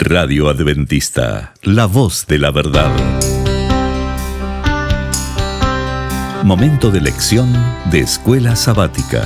Radio Adventista, la voz de la verdad. Momento de lección de Escuela Sabática.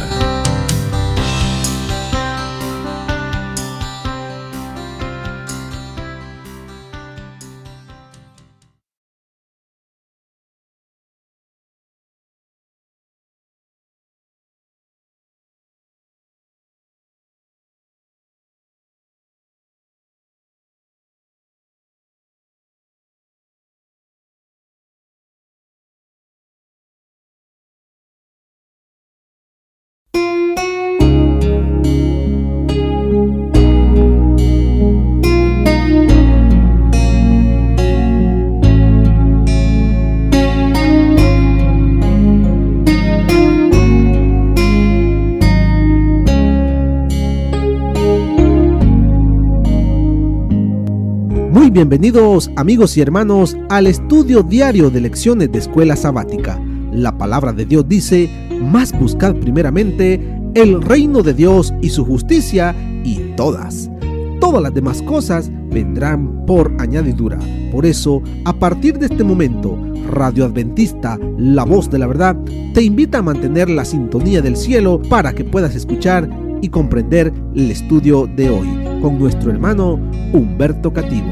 Muy bienvenidos amigos y hermanos al estudio diario de lecciones de Escuela Sabática. La palabra de Dios dice: mas buscad primeramente el reino de Dios y su justicia, y todas las demás cosas vendrán por añadidura. Por eso, a partir de este momento, Radio Adventista, la voz de la verdad, te invita a mantener la sintonía del cielo para que puedas escuchar y comprender el estudio de hoy con nuestro hermano Humberto Cativo.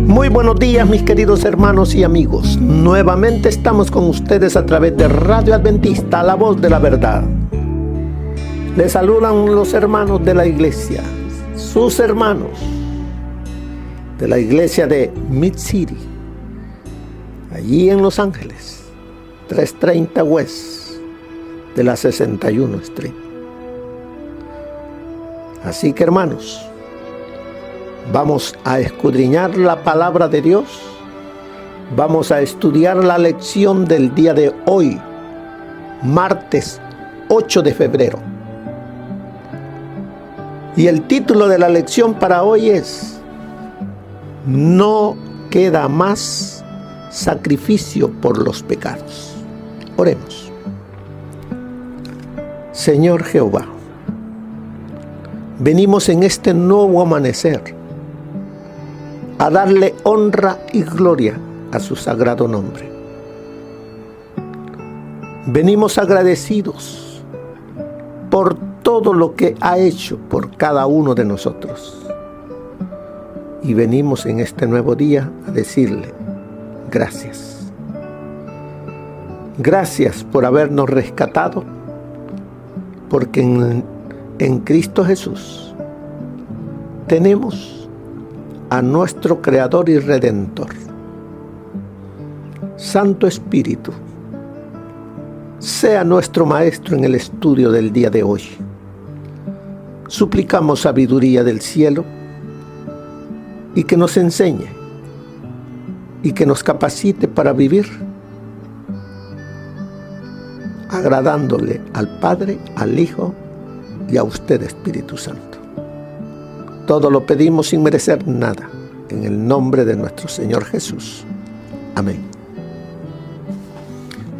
Muy buenos días, mis queridos hermanos y amigos. Nuevamente estamos con ustedes a través de Radio Adventista, la voz de la verdad. Les saludan los hermanos de la iglesia, sus hermanos de la iglesia de Mid-City, allí en Los Ángeles, 330 West de la 61 Street. Así que, hermanos, vamos a escudriñar la palabra de Dios. Vamos a estudiar la lección del día de hoy, martes 8 de febrero. Y el título de la lección para hoy es: no queda más sacrificio por los pecados. Oremos. Señor Jehová, venimos en este nuevo amanecer a darle honra y gloria a su sagrado nombre. Venimos agradecidos por todo lo que ha hecho por cada uno de nosotros. Y venimos en este nuevo día a decirle gracias. Gracias por habernos rescatado, porque en Cristo Jesús tenemos a nuestro Creador y Redentor. Santo Espíritu, sea nuestro Maestro en el estudio del día de hoy. Suplicamos sabiduría del cielo y que nos enseñe y que nos capacite para vivir agradándole al Padre, al Hijo y a usted, Espíritu Santo. Todo lo pedimos sin merecer nada, en el nombre de nuestro Señor Jesús. Amén.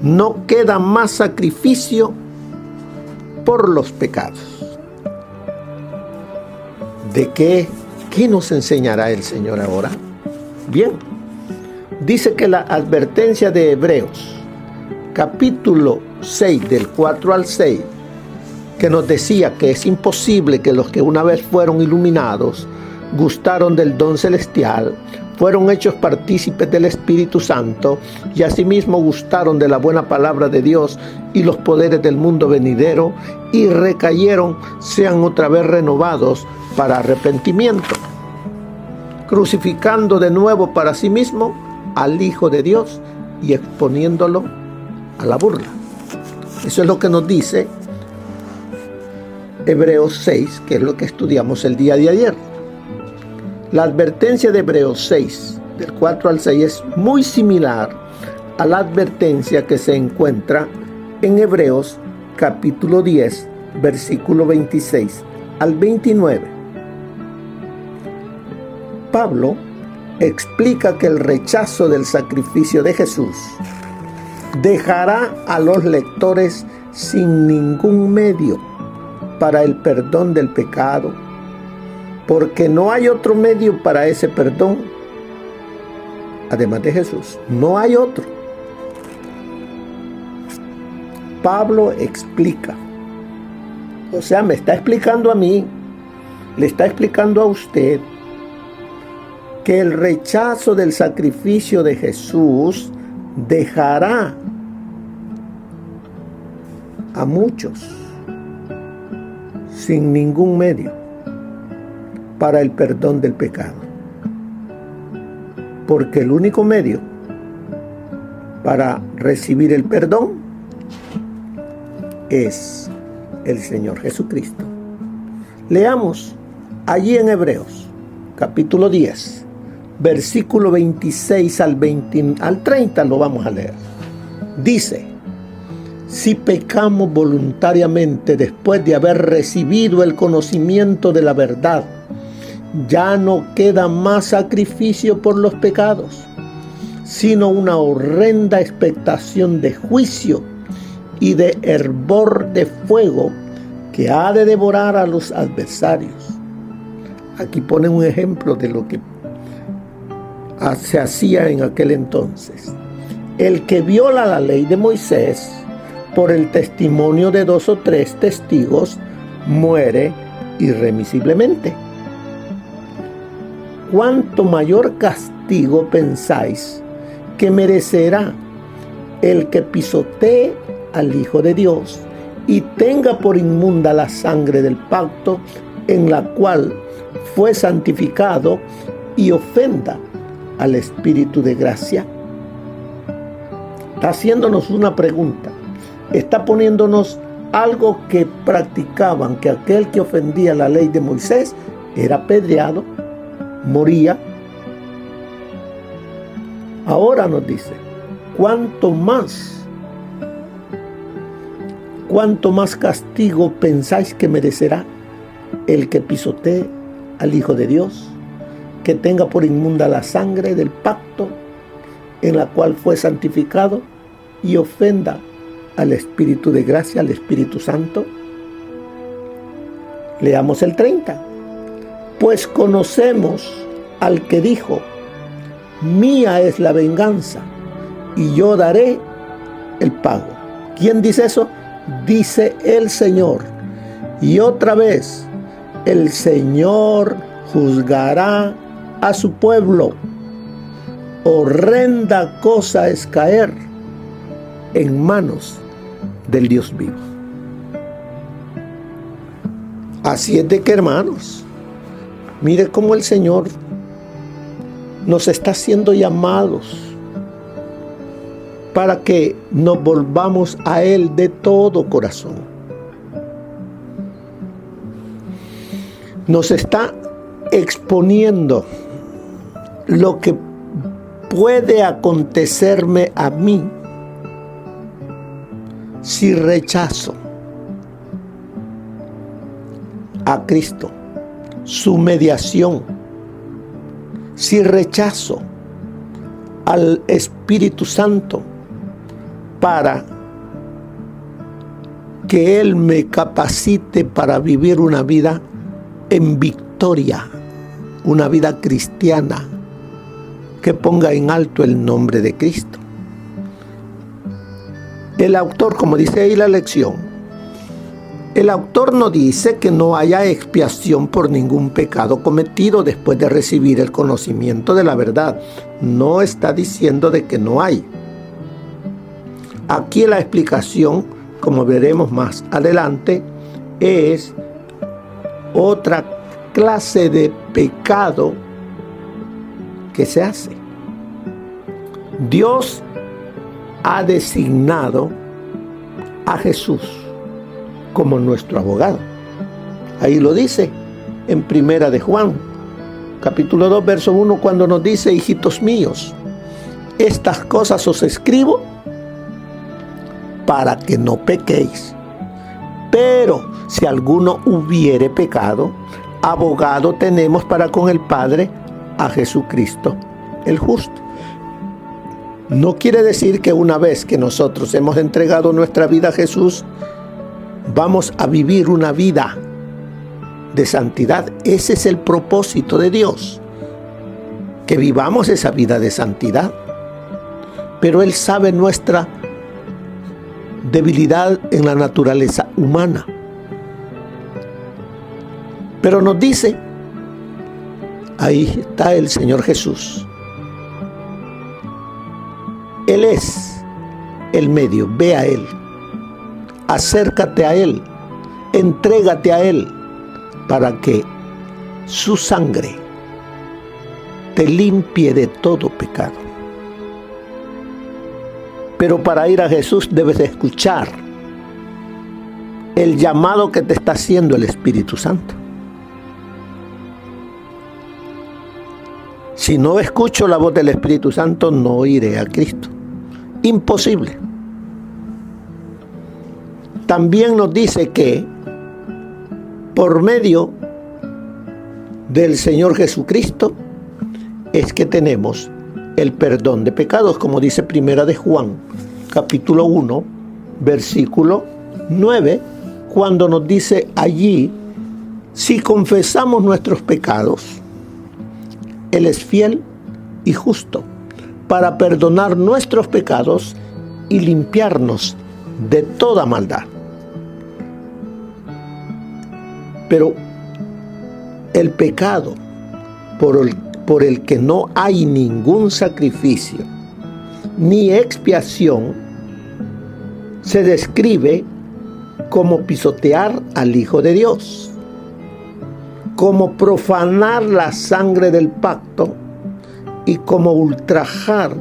No queda más sacrificio por los pecados. ¿De qué nos enseñará el Señor ahora? Bien, dice que la advertencia de Hebreos, capítulo 6, del 4 al 6, que nos decía que es imposible que los que una vez fueron iluminados, gustaron del don celestial, fueron hechos partícipes del Espíritu Santo y asimismo gustaron de la buena palabra de Dios y los poderes del mundo venidero y recayeron, sean otra vez renovados para arrepentimiento, crucificando de nuevo para sí mismo al Hijo de Dios y exponiéndolo a la burla. Eso es lo que nos dice Hebreos 6, que es lo que estudiamos el día de ayer. La advertencia de Hebreos 6, del 4 al 6, es muy similar a la advertencia que se encuentra en Hebreos capítulo 10, versículo 26 al 29. Pablo explica que el rechazo del sacrificio de Jesús dejará a los lectores sin ningún medio para el perdón del pecado porque no hay otro medio para ese perdón, además de Jesús. No hay otro. Pablo explica, o sea, me está explicando a mí, le está explicando a usted, que el rechazo del sacrificio de Jesús dejará a muchos sin ningún medio para el perdón del pecado. Porque el único medio para recibir el perdón es el Señor Jesucristo. Leamos allí en Hebreos, capítulo 10, versículo 26 al 30, lo vamos a leer. Dice: si pecamos voluntariamente después de haber recibido el conocimiento de la verdad, ya no queda más sacrificio por los pecados, sino una horrenda expectación de juicio y de hervor de fuego que ha de devorar a los adversarios. Aquí pone un ejemplo de lo que se hacía en aquel entonces. El que viola la ley de Moisés por el testimonio de 2 o 3 testigos muere irremisiblemente. ¿Cuánto mayor castigo pensáis que merecerá el que pisotee al Hijo de Dios y tenga por inmunda la sangre del pacto en la cual fue santificado y ofenda al Espíritu de gracia? Está haciéndonos una pregunta. Está poniéndonos algo que practicaban, que aquel que ofendía la ley de Moisés era apedreado, moría. Ahora nos dice, ¿cuánto más castigo pensáis que merecerá el que pisotee al Hijo de Dios, que tenga por inmunda la sangre del pacto en la cual fue santificado y ofenda al Espíritu de gracia, al Espíritu Santo? Leamos el 30. Pues conocemos al que dijo: mía es la venganza y yo daré el pago. ¿Quién dice eso? Dice el Señor. Y otra vez, el Señor juzgará a su pueblo. Horrenda cosa es caer en manos del Dios vivo. Así es de que, hermanos, mire cómo el Señor nos está haciendo llamados para que nos volvamos a Él de todo corazón. Nos está exponiendo lo que puede acontecerme a mí si rechazo a Cristo, su mediación, si rechazo al Espíritu Santo para que Él me capacite para vivir una vida en victoria, una vida cristiana que ponga en alto el nombre de Cristo. El autor, como dice ahí la lección, el autor no dice que no haya expiación por ningún pecado cometido después de recibir el conocimiento de la verdad. No está diciendo de que no hay. Aquí la explicación, como veremos más adelante, es otra clase de pecado que se hace. Dios ha designado a Jesús como nuestro abogado. Ahí lo dice en Primera de Juan, capítulo 2, verso 1, cuando nos dice: hijitos míos, estas cosas os escribo para que no pequéis. Pero si alguno hubiere pecado, abogado tenemos para con el Padre, a Jesucristo el justo. No quiere decir que una vez que nosotros hemos entregado nuestra vida a Jesús, vamos a vivir una vida de santidad. Ese es el propósito de Dios, que vivamos esa vida de santidad. Pero Él sabe nuestra debilidad en la naturaleza humana. Pero nos dice, ahí está el Señor Jesús. Él es el medio, ve a Él, acércate a Él, entrégate a Él, para que su sangre te limpie de todo pecado. Pero para ir a Jesús debes escuchar el llamado que te está haciendo el Espíritu Santo. Si no escucho la voz del Espíritu Santo, no iré a Cristo. Imposible. También nos dice que por medio del Señor Jesucristo es que tenemos el perdón de pecados, como dice Primera de Juan, capítulo 1, versículo 9, cuando nos dice allí, si confesamos nuestros pecados, Él es fiel y justo para perdonar nuestros pecados y limpiarnos de toda maldad. Pero el pecado por el que no hay ningún sacrificio ni expiación se describe como pisotear al Hijo de Dios, como profanar la sangre del pacto y como ultrajar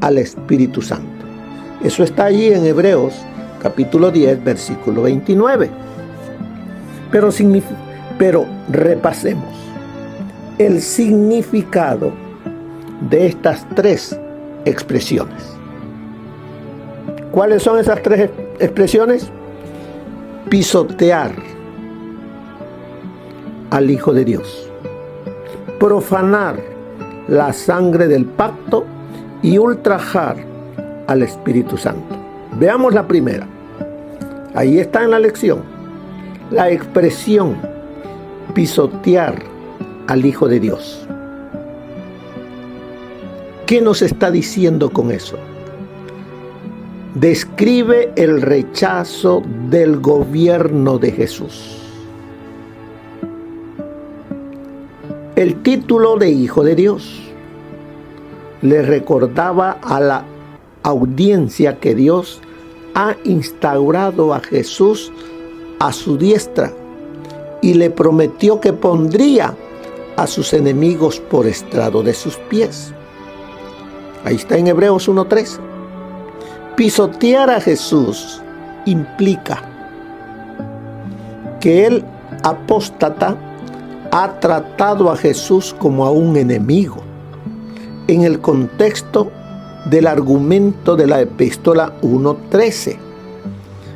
al Espíritu Santo. Eso está allí en Hebreos capítulo 10, versículo 29. Pero repasemos el significado de estas tres expresiones. ¿Cuáles son esas tres expresiones? Pisotear al Hijo de Dios, profanar la sangre del pacto y ultrajar al Espíritu Santo. Veamos la primera. Ahí está en la lección. La expresión pisotear al Hijo de Dios. ¿Qué nos está diciendo con eso? Describe el rechazo del gobierno de Jesús. El título de Hijo de Dios le recordaba a la audiencia que Dios ha instaurado a Jesús a su diestra y le prometió que pondría a sus enemigos por estrado de sus pies. Ahí está en Hebreos 1:13. Pisotear a Jesús implica que el apóstata ha tratado a Jesús como a un enemigo. En el contexto del argumento de la epístola 1:13,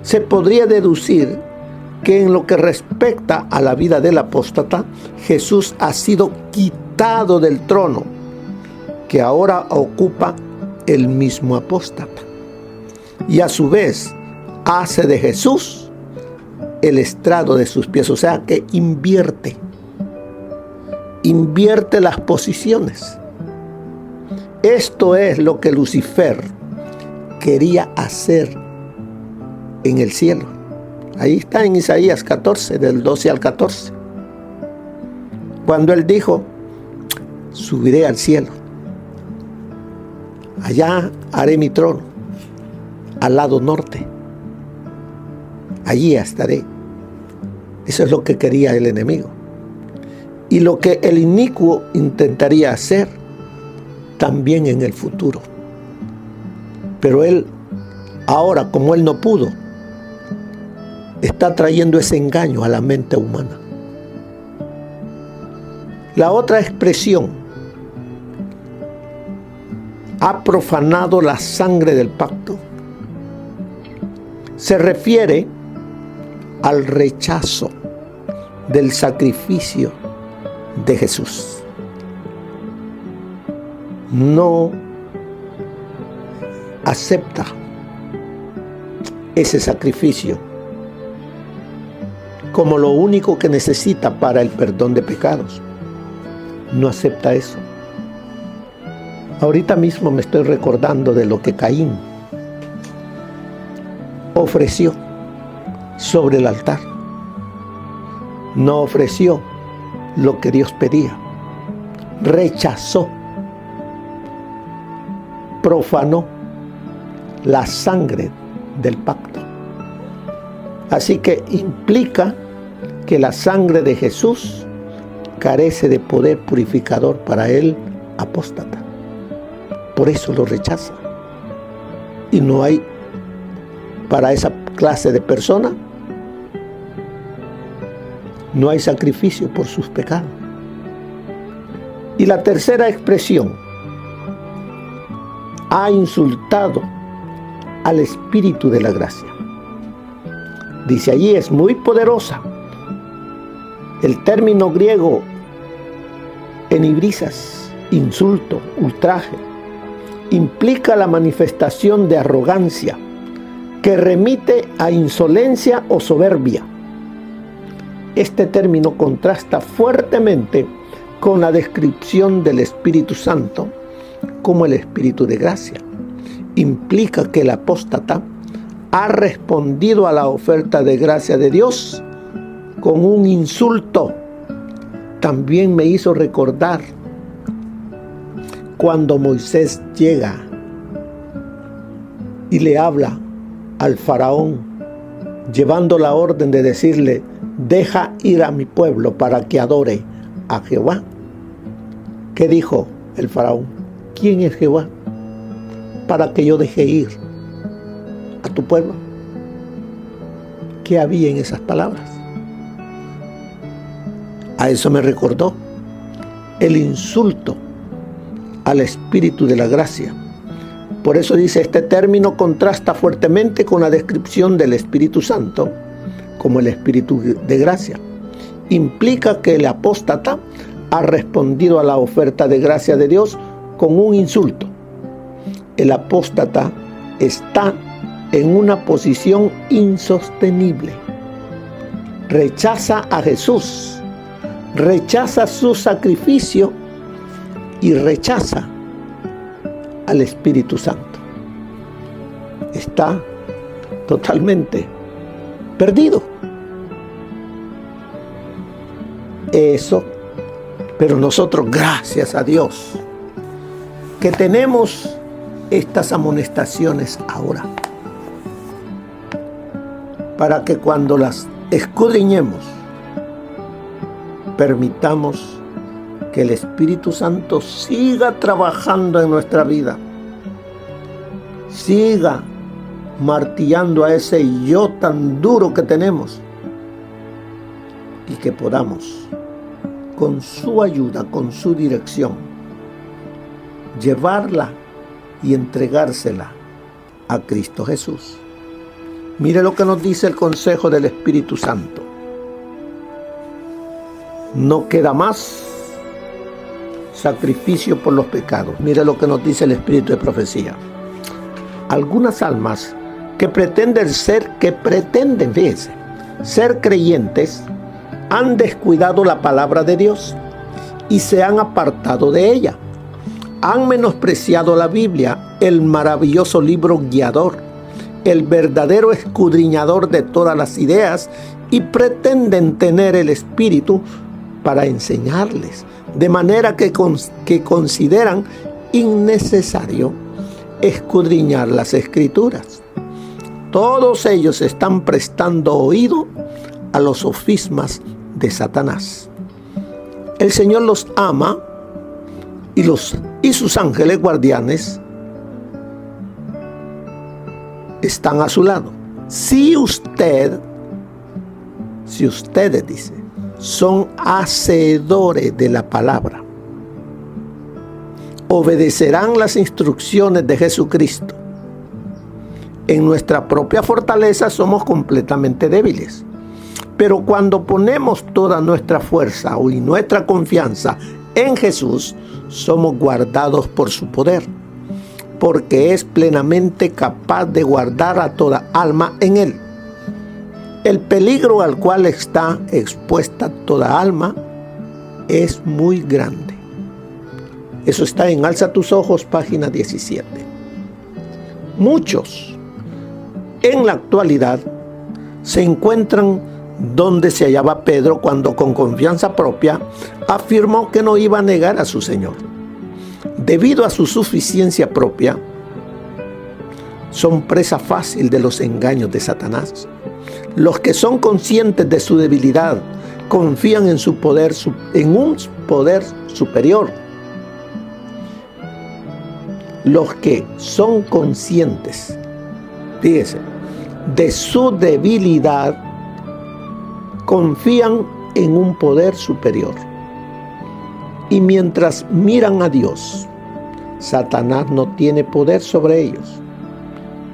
se podría deducir que en lo que respecta a la vida del apóstata, Jesús ha sido quitado del trono que ahora ocupa el mismo apóstata, y a su vez hace de Jesús el estrado de sus pies, o sea que invierte las posiciones. Esto es lo que Lucifer quería hacer en el cielo. Ahí está en Isaías 14, del 12 al 14. Cuando él dijo, subiré al cielo. Allá haré mi trono, al lado norte. Allí estaré. Eso es lo que quería el enemigo. Y lo que el inicuo intentaría hacer también en el futuro. Pero él, ahora como él no pudo, está trayendo ese engaño a la mente humana. La otra expresión, ha profanado la sangre del pacto, se refiere al rechazo del sacrificio de Jesús. No acepta ese sacrificio como lo único que necesita para el perdón de pecados. No acepta eso. Ahorita mismo me estoy recordando de lo que Caín ofreció sobre el altar. No ofreció lo que Dios pedía. Rechazó, profanó la sangre del pacto. Así que implica que la sangre de Jesús carece de poder purificador para el apóstata. Por eso lo rechaza. Y no hay para esa clase de persona, no hay sacrificio por sus pecados. Y la tercera expresión, ha insultado al Espíritu de la gracia. Dice allí, es muy poderosa. El término griego enibrisas, insulto, ultraje, implica la manifestación de arrogancia que remite a insolencia o soberbia. Este término contrasta fuertemente con la descripción del Espíritu Santo como el Espíritu de gracia. Implica que el apóstata ha respondido a la oferta de gracia de Dios con un insulto. También me hizo recordar cuando Moisés llega y le habla al faraón, llevando la orden de decirle: deja ir a mi pueblo para que adore a Jehová. ¿Qué dijo el faraón? ¿Quién es Jehová para que yo deje ir a tu pueblo? ¿Qué había en esas palabras? A eso me recordó el insulto al Espíritu de la gracia. Por eso dice, este término contrasta fuertemente con la descripción del Espíritu Santo como el Espíritu de gracia. Implica que el apóstata ha respondido a la oferta de gracia de Dios con un insulto. El apóstata está en una posición insostenible. Rechaza a Jesús, rechaza su sacrificio y rechaza al Espíritu Santo. Está totalmente perdido. Eso, pero nosotros, gracias a Dios, que tenemos estas amonestaciones ahora, para que cuando las escudriñemos, permitamos que el Espíritu Santo siga trabajando en nuestra vida, siga martillando a ese yo tan duro que tenemos, y que podamos, con su ayuda, con su dirección, llevarla y entregársela a Cristo Jesús. Mire lo que nos dice el consejo del Espíritu Santo. No queda más sacrificio por los pecados. Mire lo que nos dice el Espíritu de profecía. Algunas almas que pretenden ser creyentes, han descuidado la palabra de Dios y se han apartado de ella. Han menospreciado la Biblia, el maravilloso libro guiador, el verdadero escudriñador de todas las ideas, y pretenden tener el Espíritu para enseñarles, de manera que consideran innecesario escudriñar las Escrituras. Todos ellos están prestando oído a los sofismas de Satanás. El Señor los ama y sus ángeles guardianes están a su lado. Si ustedes, dice, son hacedores de la palabra, obedecerán las instrucciones de Jesucristo. En nuestra propia fortaleza somos completamente débiles. Pero cuando ponemos toda nuestra fuerza y nuestra confianza en Jesús, somos guardados por su poder, porque es plenamente capaz de guardar a toda alma en Él. El peligro al cual está expuesta toda alma es muy grande. Eso está en Alza tus ojos, página 17. Muchos en la actualidad se encuentran donde se hallaba Pedro cuando con confianza propia afirmó que no iba a negar a su Señor. Debido a su suficiencia propia, son presa fácil de los engaños de Satanás. Los que son conscientes de su debilidad confían en su poder, en un poder superior. Los que son conscientes, fíjese, de su debilidad, confían en un poder superior. Y mientras miran a Dios, Satanás no tiene poder sobre ellos.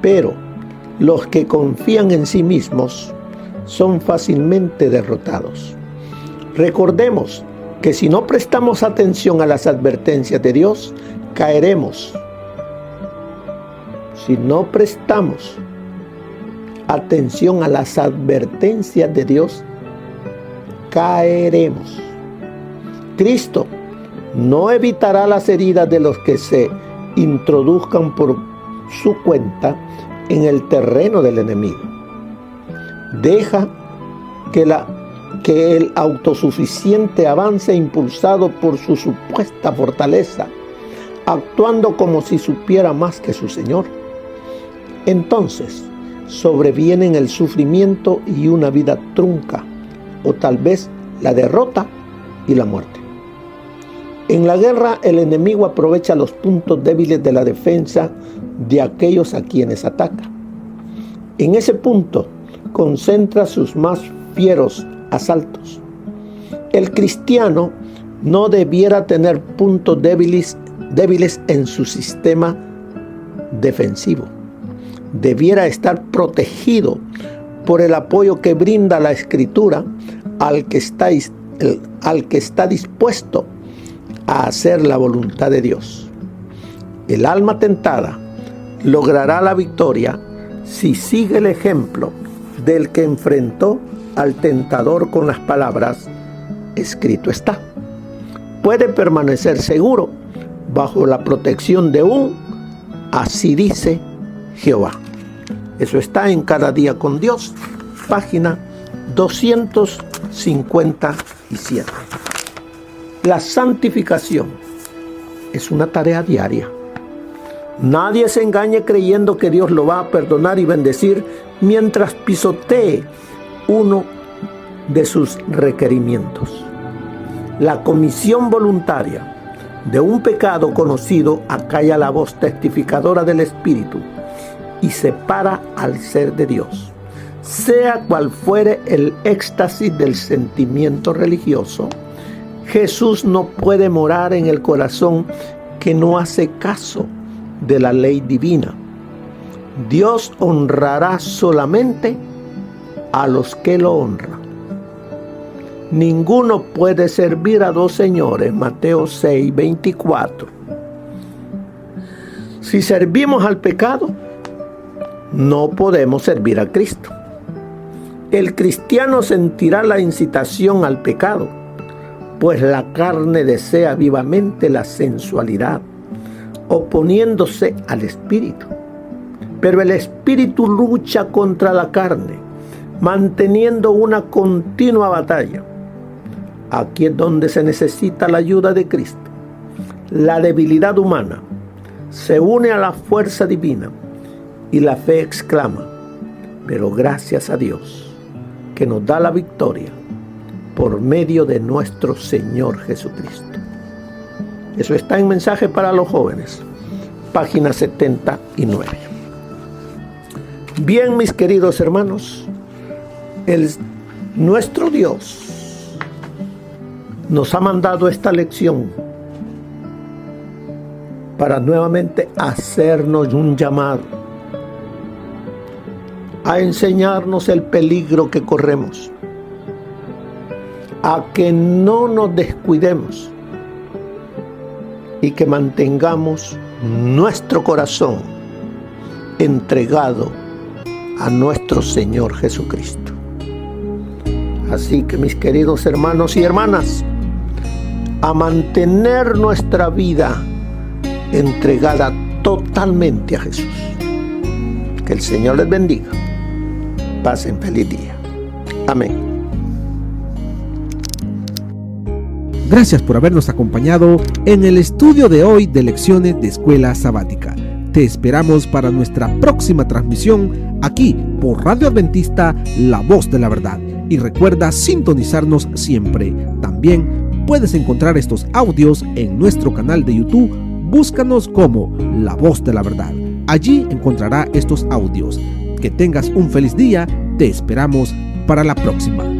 Pero los que confían en sí mismos son fácilmente derrotados. Recordemos que si no prestamos atención a las advertencias de Dios, caeremos. Si no prestamos atención a las advertencias de Dios, caeremos. Cristo no evitará las heridas de los que se introduzcan por su cuenta en el terreno del enemigo. Deja que el autosuficiente avance impulsado por su supuesta fortaleza, actuando como si supiera más que su Señor. Entonces sobrevienen el sufrimiento y una vida trunca, o tal vez la derrota y la muerte. En la guerra, el enemigo aprovecha los puntos débiles de la defensa de aquellos a quienes ataca. En ese punto concentra sus más fieros asaltos. El cristiano no debiera tener puntos débiles en su sistema defensivo. Debiera estar protegido por el apoyo que brinda la Escritura al que está dispuesto a hacer la voluntad de Dios. El alma tentada logrará la victoria si sigue el ejemplo del que enfrentó al tentador con las palabras: escrito está. Puede permanecer seguro bajo la protección de un así dice Jehová. Eso está en Cada Día con Dios, página 257. La santificación es una tarea diaria. Nadie se engañe creyendo que Dios lo va a perdonar y bendecir mientras pisotee uno de sus requerimientos. La comisión voluntaria de un pecado conocido acalla la voz testificadora del Espíritu y separa al ser de Dios. Sea cual fuere el éxtasis del sentimiento religioso, Jesús no puede morar en el corazón que no hace caso de la ley divina. Dios honrará solamente a los que lo honran. Ninguno puede servir a dos señores, Mateo 6:24. Si servimos al pecado, no podemos servir a Cristo. El cristiano sentirá la incitación al pecado, pues la carne desea vivamente la sensualidad, oponiéndose al espíritu. Pero el espíritu lucha contra la carne, manteniendo una continua batalla. Aquí es donde se necesita la ayuda de Cristo. La debilidad humana se une a la fuerza divina y la fe exclama: pero gracias a Dios que nos da la victoria por medio de nuestro Señor Jesucristo. Eso está en Mensaje para los Jóvenes, página 79. Bien, mis queridos hermanos, nuestro Dios nos ha mandado esta lección para nuevamente hacernos un llamado a enseñarnos el peligro que corremos, a que no nos descuidemos y que mantengamos nuestro corazón entregado a nuestro Señor Jesucristo. Así que, mis queridos hermanos y hermanas, a mantener nuestra vida entregada totalmente a Jesús. Que el Señor les bendiga. Pasen feliz día. Amén. Gracias por habernos acompañado en el estudio de hoy de Lecciones de Escuela Sabática. Te esperamos para nuestra próxima transmisión aquí por Radio Adventista, La Voz de la Verdad. Y recuerda sintonizarnos siempre. También puedes encontrar estos audios en nuestro canal de YouTube. Búscanos como La Voz de la Verdad. Allí encontrará estos audios. Que tengas un feliz día. Te esperamos para la próxima.